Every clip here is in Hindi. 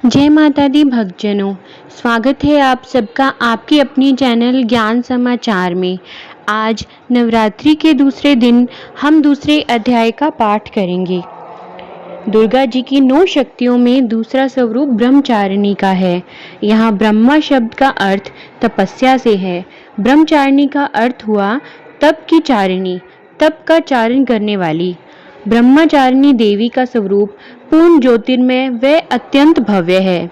जय माता दी भक्तजनों, स्वागत है आप सबका आपके अपने चैनल ज्ञान समाचार में। आज नवरात्रि के दूसरे दिन हम दूसरे अध्याय का पाठ करेंगे। दुर्गा जी की 9 शक्तियों में दूसरा स्वरूप ब्रह्मचारिणी का है। यहाँ ब्रह्मा शब्द का अर्थ तपस्या से है। ब्रह्मचारिणी का अर्थ हुआ तप की चारिणी, तप का चारण करने वाली। ब्रह्मचारिणी देवी का स्वरूप पूर्ण ज्योतिर्मय व अत्यंत भव्य है।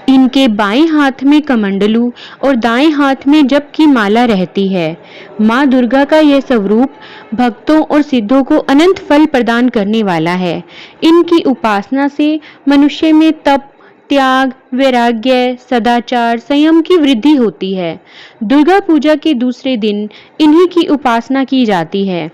इनके बाएं हाथ में कमंडलू और दाएं हाथ में जप की माला रहती है। माँ दुर्गा का यह स्वरूप भक्तों और सिद्धों को अनंत फल प्रदान करने वाला है। इनकी उपासना से मनुष्य में तप, त्याग, वैराग्य, सदाचार, संयम की वृद्धि होती है। दुर्गा पूजा के दूसरे दिन इन्हीं की उपासना की जाती है।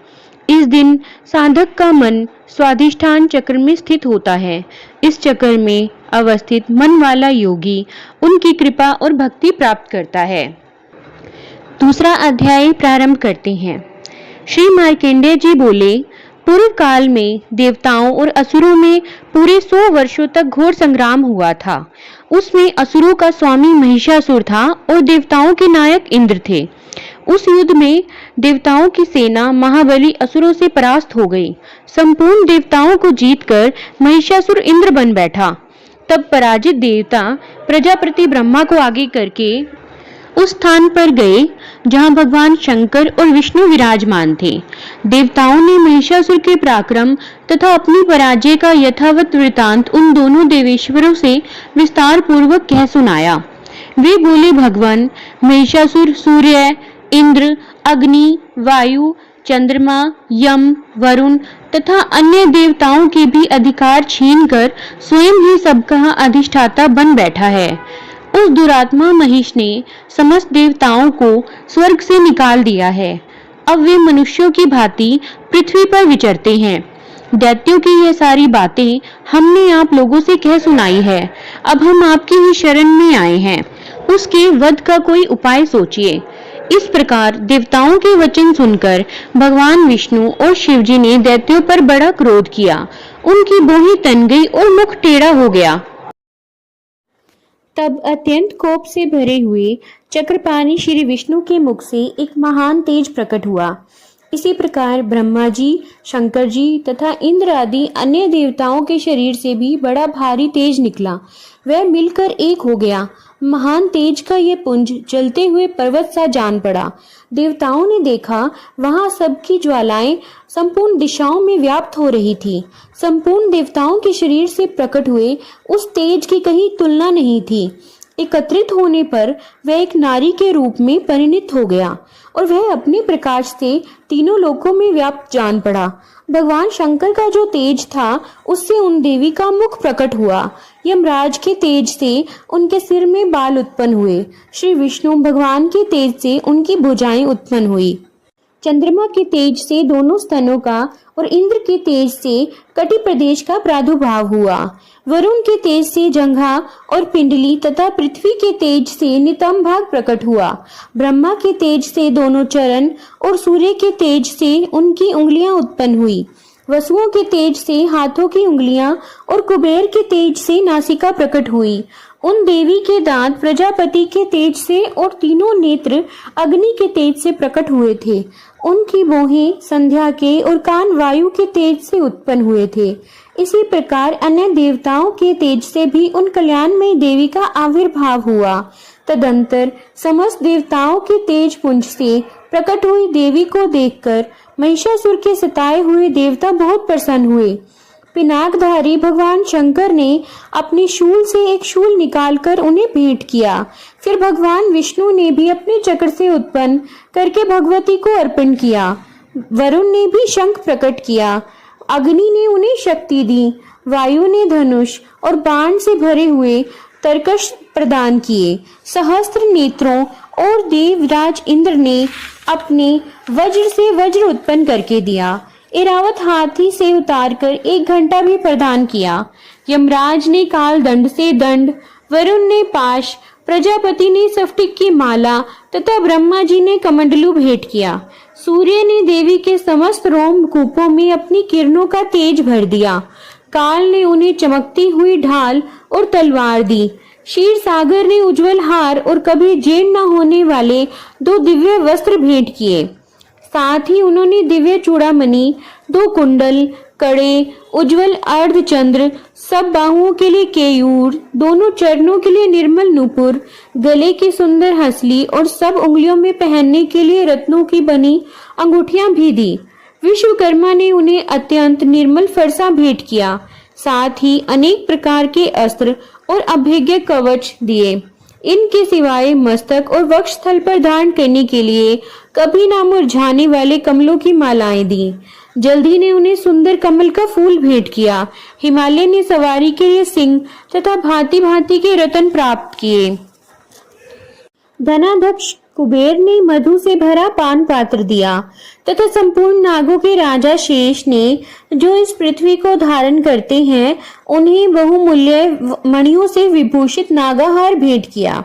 इस दिन साधक का मन स्वाधिष्ठान चक्र में स्थित होता है। इस चक्र में अवस्थित मन वाला योगी उनकी कृपा और भक्ति प्राप्त करता है। दूसरा अध्याय प्रारंभ करते हैं। श्री मार्कंडेय जी बोले, पूर्व काल में देवताओं और असुरों में पूरे 100 वर्षों तक घोर संग्राम हुआ था। उसमें असुरों का स्वामी महिषासुर था और देवताओं के नायक इंद्र थे। उस युद्ध में देवताओं की सेना महाबली असुरों से परास्त हो गई। संपूर्ण देवताओं को जीतकर महिषासुर इंद्र बन बैठा। तब पराजित देवता प्रजापति ब्रह्मा को आगे करके उस स्थान पर गए जहां भगवान शंकर और विष्णु विराजमान थे। देवताओं ने महिषासुर के पराक्रम तथा अपनी पराजय का यथावत वृतांत उन दोनों देवेश्वरों से विस्तार पूर्वक कह सुनाया। वे बोले, भगवान महिषासुर सूर्य, इंद्र, अग्नि, वायु, चंद्रमा, यम, वरुण तथा अन्य देवताओं के भी अधिकार छीनकर स्वयं ही सबका अधिष्ठाता बन बैठा है। उस दुरात्मा महिष ने समस्त देवताओं को स्वर्ग से निकाल दिया है। अब वे मनुष्यों की भांति पृथ्वी पर विचरते हैं। दैत्यों की यह सारी बातें हमने आप लोगों से कह सुनाई है। अब हम आपकी ही शरण में आए हैं। उसके वध का कोई उपाय सोचिए। इस प्रकार देवताओं के वचन सुनकर भगवान विष्णु और शिवजी ने दैत्यों पर बड़ा क्रोध किया। उनकी भौहें तन गई और मुख टेढ़ा हो गया। तब अत्यंत कोप से भरे हुए चक्रपाणी श्री विष्णु के मुख से एक महान तेज प्रकट हुआ। इसी प्रकार ब्रह्मा जी, शंकर जी तथा इंद्र आदि अन्य देवताओं के शरीर से भी बड़ा भारी तेज निकला। वह मिलकर एक हो गया। महान तेज का यह पुंज जलते हुए पर्वत सा जान पड़ा। देवताओं ने देखा, वहां सबकी ज्वालाएं संपूर्ण दिशाओं में व्याप्त हो रही थी। संपूर्ण देवताओं के शरीर से प्रकट हुए उस तेज की कहीं तुलना नहीं थी। एकत्रित होने पर वह एक नारी के रूप में परिणित हो गया और वह अपने प्रकाश से तीनों लोकों में व्याप्त जान पड़ा। भगवान शंकर का जो तेज था उससे उन देवी का मुख प्रकट हुआ। यमराज के तेज से उनके सिर में बाल उत्पन्न हुए। श्री विष्णु भगवान के तेज से उनकी भुजाएं उत्पन्न हुई। चंद्रमा के तेज से दोनों स्तनों का और इंद्र के तेज से कटि प्रदेश का प्रादुर्भाव हुआ। वरुण के तेज से जंघा और पिंडली तथा पृथ्वी के तेज से नितंब भाग प्रकट हुआ। ब्रह्मा के तेज से दोनों चरण और सूर्य के तेज से उनकी उंगलियां उत्पन्न हुई। वसुओं के तेज से हाथों की उंगलियां और कुबेर के तेज से नासिका प्रकट हुई। उन देवी के दांत प्रजापति के तेज से और तीनों नेत्र अग्नि के तेज से प्रकट हुए थे। उनकी भौहें संध्या के और कान वायु के तेज से उत्पन्न हुए थे। इसी प्रकार अन्य देवताओं के तेज से भी उन कल्याणमयी देवी का आविर्भाव हुआ। तदंतर समस्त देवताओं के तेज पुंज से प्रकट हुई देवी को देखकर महिषासुर के सताए हुए देवता बहुत प्रसन्न हुए। पिनाकधारी भगवान शंकर ने अपने शूल से एक शूल निकालकर उन्हें भेंट किया। फिर भगवान विष्णु ने भी अपने चक्र से उत्पन्न करके भगवती को अर्पण किया। वरुण ने भी शंख प्रकट किया। अग्नि ने उन्हें शक्ति दी। वायु ने धनुष और बाण से भरे हुए तरकश प्रदान किए। सहस्त्र नेत्रों और देवराज इंद्र ने अपने वज्र से वज्र उत्पन्न करके दिया। ऐरावत हाथी से उतारकर 1 घंटा भी प्रदान किया। यमराज ने काल दंड से दंड, वरुण ने पाश, प्रजापति ने स्फटिक की माला तथा ब्रह्मा जी ने कमंडलू भेंट किया। सूर्य ने देवी के समस्त रोम कूपों में अपनी किरणों का तेज भर दिया। काल ने उन्हें चमकती हुई ढाल और तलवार दी। क्षीर सागर ने उज्जवल हार और कभी जीर्ण न होने वाले 2 दिव्य वस्त्र भेंट किए। साथ ही उन्होंने दिव्य चूड़ामणि, 2 कुंडल, कड़े, उज्जवल अर्धचंद्र, सब बाहुओं के लिए केयूर, दोनों चरणों के लिए निर्मल नूपुर, गले की सुंदर हंसली और सब उंगलियों में पहनने के लिए रत्नों की बनी अंगूठियां भी दी। विश्वकर्मा ने उन्हें अत्यंत निर्मल फरसा भेंट किया। साथ ही अनेक प्रकार के अस्त्र और अभेद्य कवच दिए। इनके सिवाय मस्तक और वक्षस्थल पर धारण करने के लिए कभी ना मुरझाने वाले कमलों की मालाएं दी। जल्दी ने उन्हें सुंदर कमल का फूल भेंट किया। हिमालय ने सवारी के लिए सिंह तथा भांति भांति के रत्न प्राप्त किए। धनाध्यक्ष कुबेर ने मधु से भरा पान पात्र दिया तथा संपूर्ण नागों के राजा शेष ने, जो इस पृथ्वी को धारण करते हैं, उन्हें बहुमूल्य मणियों से विभूषित नागाहार भेंट किया।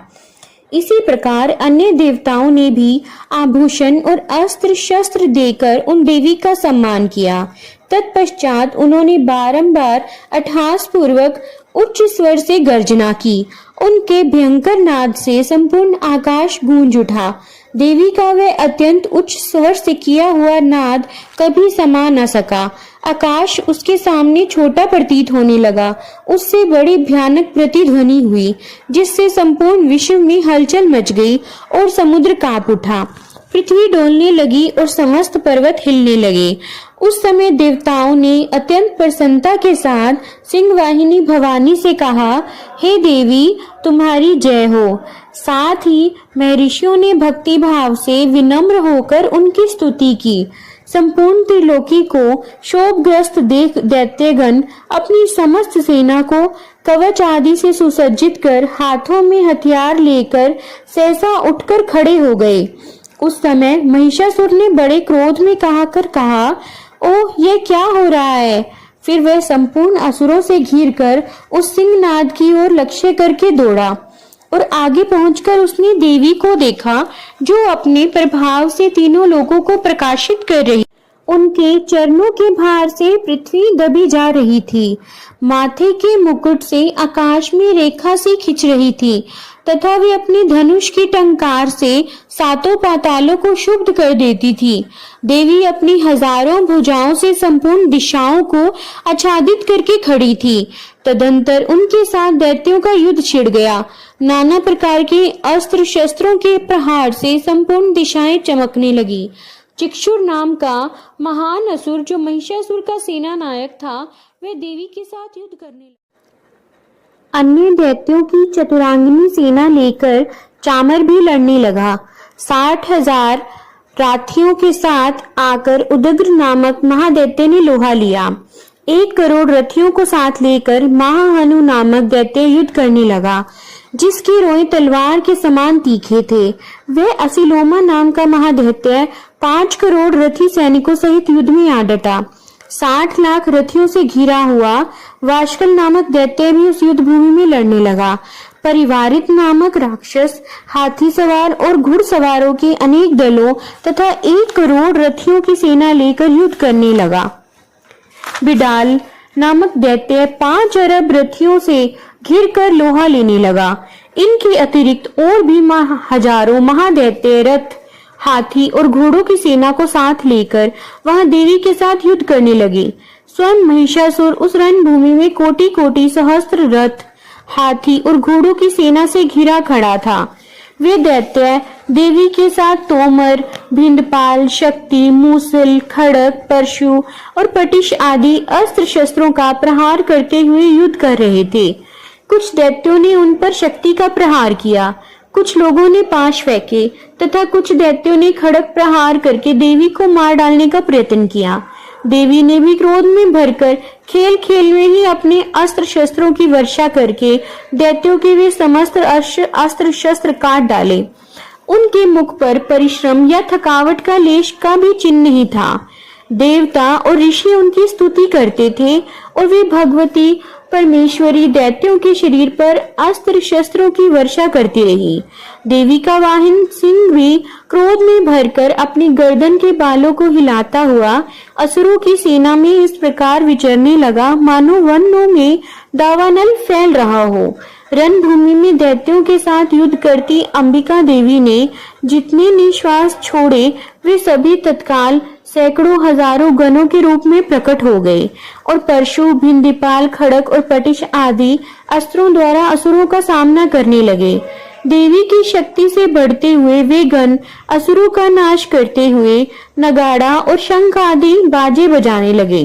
इसी प्रकार अन्य देवताओं ने भी आभूषण और अस्त्र शस्त्र देकर उन देवी का सम्मान किया। तत्पश्चात उन्होंने बारंबार अट्टहास पूर्वक उच्च स्वर से गर्जना की। उनके भयंकर नाद से संपूर्ण आकाश गूंज उठा। देवी का वह अत्यंत उच्च स्वर से किया हुआ नाद कभी समा न सका। आकाश उसके सामने छोटा प्रतीत होने लगा। उससे बड़ी भयानक प्रतिध्वनि हुई, जिससे संपूर्ण विश्व में हलचल मच गई और समुद्र कांप उठा। पृथ्वी डोलने लगी और समस्त पर्वत हिलने लगे। उस समय देवताओं ने अत्यंत प्रसन्नता के साथ सिंहवाहिनी भवानी से कहा, हे देवी, तुम्हारी जय हो। साथ ही महर्षियों ने भक्ति भाव से विनम्र होकर उनकी स्तुति की। संपूर्ण त्रिलोकी को शोभग्रस्त देख दैत्यगण अपनी समस्त सेना को कवच आदि से सुसज्जित कर हाथों में हथियार लेकर सहसा उठकर खड़े हो गए। उस समय महिषासुर ने बड़े क्रोध में कहा, ओह, यह क्या हो रहा है? फिर वह संपूर्ण असुरों से घिरकर उस सिंहनाद की ओर लक्ष्य करके दौड़ा और आगे पहुंचकर उसने देवी को देखा, जो अपने प्रभाव से तीनों लोगों को प्रकाशित कर रही। उनके चरणों के भार से पृथ्वी दबी जा रही थी। माथे के मुकुट से आकाश में रेखा सी खिंच रही थी तथा वे अपने धनुष की टंकार से 7 पातालों को शुद्ध कर देती थी। देवी अपनी हजारों भुजाओं से संपूर्ण दिशाओं को आच्छादित करके खड़ी थी। तदंतर उनके साथ दैत्यों का युद्ध छिड़ गया। नाना प्रकार के अस्त्र शस्त्रों के प्रहार से संपूर्ण दिशाएं चमकने लगी। चिक्षुर नाम का महान असुर, जो महिषासुर का सेना नायक था, वह देवी के साथ युद्ध करने लगा। अन्य दैत्यों की चतुरांगिनी सेना लेकर चामर भी लड़ने लगा। 60,000 राथियों के साथ आकर उदग्र नामक महादैत्य ने लोहा लिया। 1 करोड़ रथियों को साथ लेकर महाहनु नामक दैत्य युद्ध करने लगा, जिसके रोए तलवार के समान तीखे थे। वह असिलोमा नाम का महादैत्य 5 करोड़ रथी सैनिकों सहित युद्ध में आ डटा। 60 लाख रथियों से घिरा हुआ वाशकल नामक दैत्य भी उस युद्ध भूमि में लड़ने लगा। परिवारित नामक राक्षस हाथी सवार और घुड़सवारों के अनेक दलों तथा 1 करोड़ रथियों की सेना लेकर युद्ध करने लगा। बिडाल नामक दैत्य 5 अरब रथियों से घिरकर लोहा लेने लगा। इनके अतिरिक्त और भी हजारों महादैत्य रथ, हाथी और घोड़ों की सेना को साथ लेकर वहां देवी के साथ युद्ध करने लगे। स्वयं महिषासुर उस रणभूमि में कोटि कोटि सहस्त्र रथ, हाथी और घोड़ों की सेना से घिरा खड़ा था। वे दैत्य देवी के साथ तोमर, भिंडपाल, शक्ति, मूसल, खड़ग, परशु और पटिश आदि अस्त्र शस्त्रों का प्रहार करते हुए युद्ध कर रहे थे। कुछ दैत्यों ने उन पर शक्ति का प्रहार किया, कुछ लोगों ने पाश फेंके तथा कुछ दैत्यों ने खड़ग प्रहार करके देवी को मार डालने का प्रयत्न किया। देवी ने भी क्रोध में भरकर खेल खेल में ही अपने अस्त्र शस्त्रों की वर्षा करके दैत्यों के वे समस्त अस्त्र शस्त्र काट डाले। उनके मुख पर परिश्रम या थकावट का लेश का भी चिन्ह नहीं था। देवता और ऋषि उनकी स्तुति करते थे और वे भगवती परमेश्वरी दैत्यों के शरीर पर अस्त्र शस्त्रों की वर्षा करती रही। देवी का वाहन सिंह भी क्रोध में भरकर अपनी गर्दन के बालों को हिलाता हुआ असुरों की सेना में इस प्रकार विचरने लगा मानो वनों में दावानल फैल रहा हो। रणभूमि में दैत्यों के साथ युद्ध करती अंबिका देवी ने जितने निश्वास छोड़े वे सभी तत्काल सैकड़ों हजारों गणों के रूप में प्रकट हो गए और परशु, भिंदीपाल, खड़ग और पटिश आदि अस्त्रों द्वारा असुरों का सामना करने लगे। देवी की शक्ति से बढ़ते हुए वे गण असुरों का नाश करते हुए नगाड़ा और शंख आदि बाजे बजाने लगे।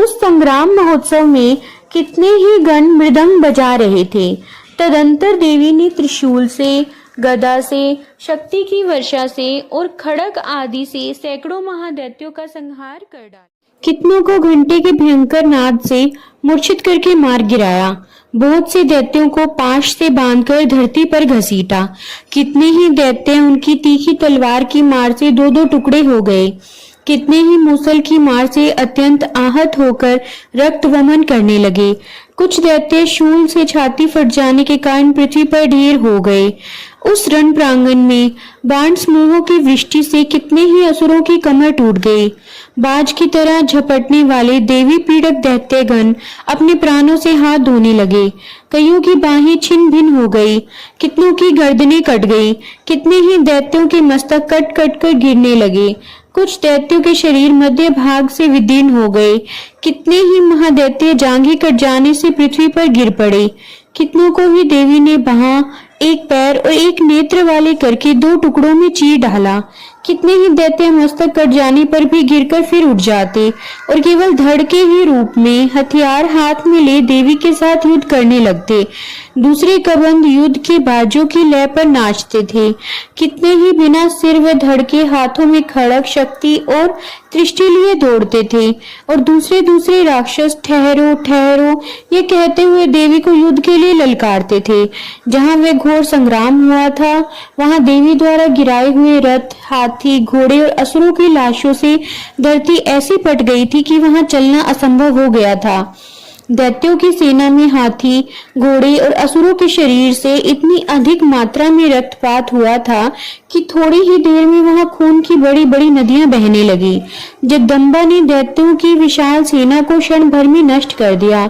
उस संग्राम महोत्सव में कितने ही गण मृदंग बजा रहे थे। तदंतर देवी ने त्रिशूल से, गदा से, शक्ति की वर्षा से और खड़ग आदि से सैकड़ों महादैत्यों का संहार कर डाला। कितनों को घंटे के भयंकर नाद से मूर्छित करके मार गिराया। बहुत से दैत्यों को पाश से बांधकर धरती पर घसीटा। कितने ही दैत्य उनकी तीखी तलवार की मार से दो दो टुकड़े हो गए। कितने ही मूसल की मार से अत्यंत आहत होकर रक्त वमन करने लगे। कुछ दैत्य शूल से छाती फट जाने के कारण पृथ्वी पर ढेर हो गए। उस रण प्रांगण में बाण समूहों की वृष्टि से कितने ही असुरों की कमर टूट गई। बाज की तरह झपटने वाले देवी पीड़क दैत्यगण अपने प्राणों से हाथ धोने लगे। कईयों की बाहें छिन्न भिन्न हो गई, कितनों की गर्दनें कट गई। कितने ही दैत्यों के मस्तक कट कट कर गिरने लगे। कुछ दैत्यों के शरीर मध्य भाग से विदीर्ण हो गए। कितने ही महादैत्य जांघें कट जाने से पृथ्वी पर गिर पड़े। कितनों को ही देवी ने बाह, एक पैर और एक नेत्र वाले करके दो टुकड़ों में चीर डाला। कितने ही दैत्य मस्तक कट जाने पर भी गिरकर फिर उठ जाते और केवल धड़ के ही रूप में हथियार हाथ में ले देवी के साथ युद्ध करने लगते। दूसरे कबंध युद्ध के बाजों की लय पर नाचते थे। कितने ही बिना सिर व धड़ के हाथों में खड़ग, शक्ति और दृष्टि लिए दौड़ते थे और दूसरे दूसरे राक्षस ठहरो ठहरो ये कहते हुए देवी को युद्ध के लिए ललकारते थे। जहां वह घोर संग्राम हुआ था वहां देवी द्वारा गिराए हुए रथ, हाथी, घोड़े और असुरों की लाशों से धरती ऐसी पट गई थी कि वहां चलना असंभव हो गया था। दैत्यों की सेना में हाथी, घोड़े और असुरों के शरीर से इतनी अधिक मात्रा में रक्तपात हुआ था कि थोड़ी ही देर में वहां खून की बड़ी बड़ी नदियां बहने लगी। जगदम्बा ने दैत्यों की विशाल सेना को क्षण भर में नष्ट कर दिया,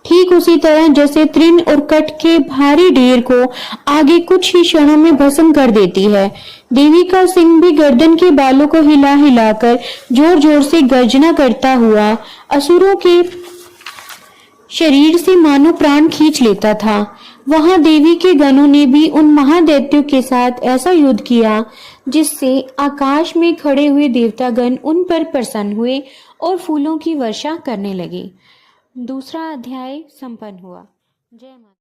ठीक उसी तरह जैसे तृण और कट के भारी ढेर को आगे कुछ ही क्षणों में भस्म कर देती है। देवी का सिंह भी गर्दन के बालों को हिला हिलाकर जोर जोर से गर्जना करता हुआ असुरों के शरीर से मानो प्राण खींच लेता था। वहां देवी के गणों ने भी उन महादैत्यों के साथ ऐसा युद्ध किया जिससे आकाश में खड़े हुए देवतागण उन पर प्रसन्न हुए और फूलों की वर्षा करने लगे। दूसरा अध्याय संपन्न हुआ। जय माता।